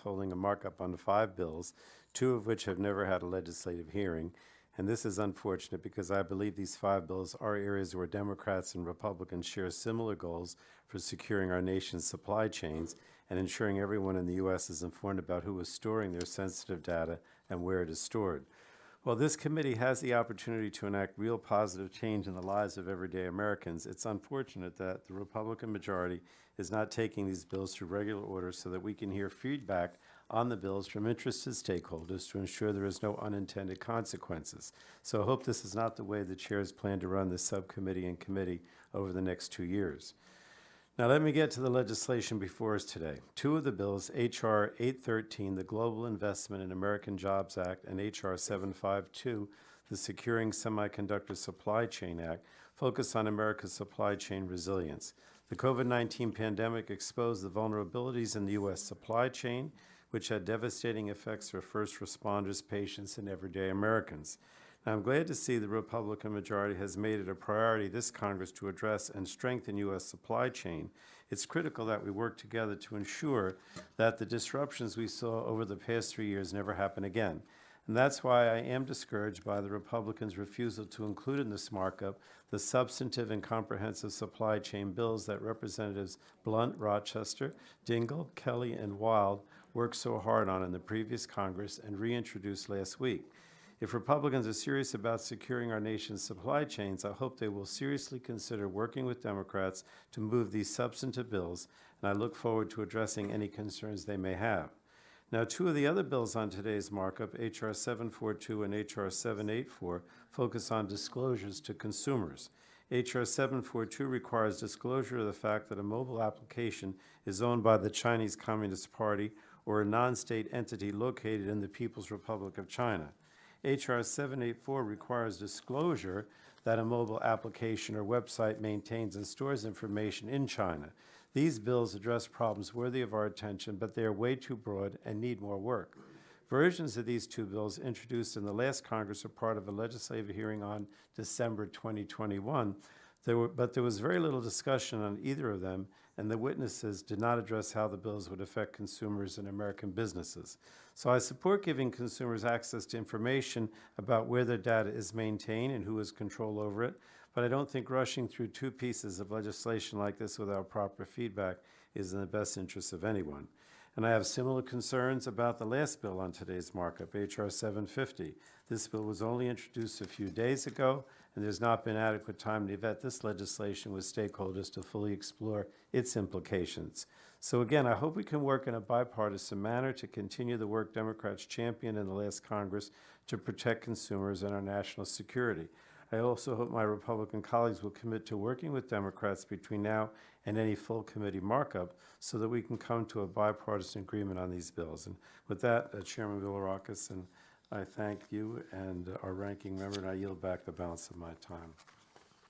holding a markup on 5 bills, 2 of which have never had a legislative hearing. And this is unfortunate because I believe these 5 bills are areas where Democrats and Republicans share similar goals for securing our nation's supply chains and ensuring everyone in the U.S. is informed about who is storing their sensitive data and where it is stored. While this committee has the opportunity to enact real positive change in the lives of everyday Americans, it's unfortunate that the Republican majority is not taking these bills to regular order so that we can hear feedback on the bills from interested stakeholders to ensure there is no unintended consequences. So I hope this is not the way the chairs plan to run this subcommittee and committee over the next 2 years. Now let me get to the legislation before us today. 2 of the bills, H.R. 813, the Global Investment in American Jobs Act, and H.R. 752, the Securing Semiconductor Supply Chain Act, focus on America's supply chain resilience. The COVID-19 pandemic exposed the vulnerabilities in the U.S. supply chain, which had devastating effects for first responders, patients, and everyday Americans. Now, I'm glad to see the Republican majority has made it a priority this Congress to address and strengthen U.S. supply chain. It's critical that we work together to ensure that the disruptions we saw over the past 3 years never happen again. And that's why I am discouraged by the Republicans' refusal to include in this markup the substantive and comprehensive supply chain bills that Representatives Blunt, Rochester, Dingell, Kelly, and Wild worked so hard on in the previous Congress and reintroduced last week. If Republicans are serious about securing our nation's supply chains, I hope they will seriously consider working with Democrats to move these substantive bills, and I look forward to addressing any concerns they may have. Now, 2 of the other bills on today's markup, H.R. 742 and H.R. 784, focus on disclosures to consumers. H.R. 742 requires disclosure of the fact that a mobile application is owned by the Chinese Communist Party or a non-state entity located in the People's Republic of China. H.R. 784 requires disclosure that a mobile application or website maintains and stores information in China. These bills address problems worthy of our attention, but they are way too broad and need more work. Versions of these 2 bills introduced in the last Congress are part of a legislative hearing on December 2021. But there was very little discussion on either of them, and the witnesses did not address how the bills would affect consumers and American businesses. So I support giving consumers access to information about where their data is maintained and who has control over it, but I don't think rushing through 2 pieces of legislation like this without proper feedback is in the best interest of anyone. And I have similar concerns about the last bill on today's markup, H.R. 750. This bill was only introduced a few days ago, and there's not been adequate time to vet this legislation with stakeholders to fully explore its implications. So again, I hope we can work in a bipartisan manner to continue the work Democrats championed in the last Congress to protect consumers and our national security. I also hope my Republican colleagues will commit to working with Democrats between now and any full committee markup so that we can come to a bipartisan agreement on these bills. And with that, Chairman Bilirakis, and I thank you and our ranking member, and I yield back the balance of my time.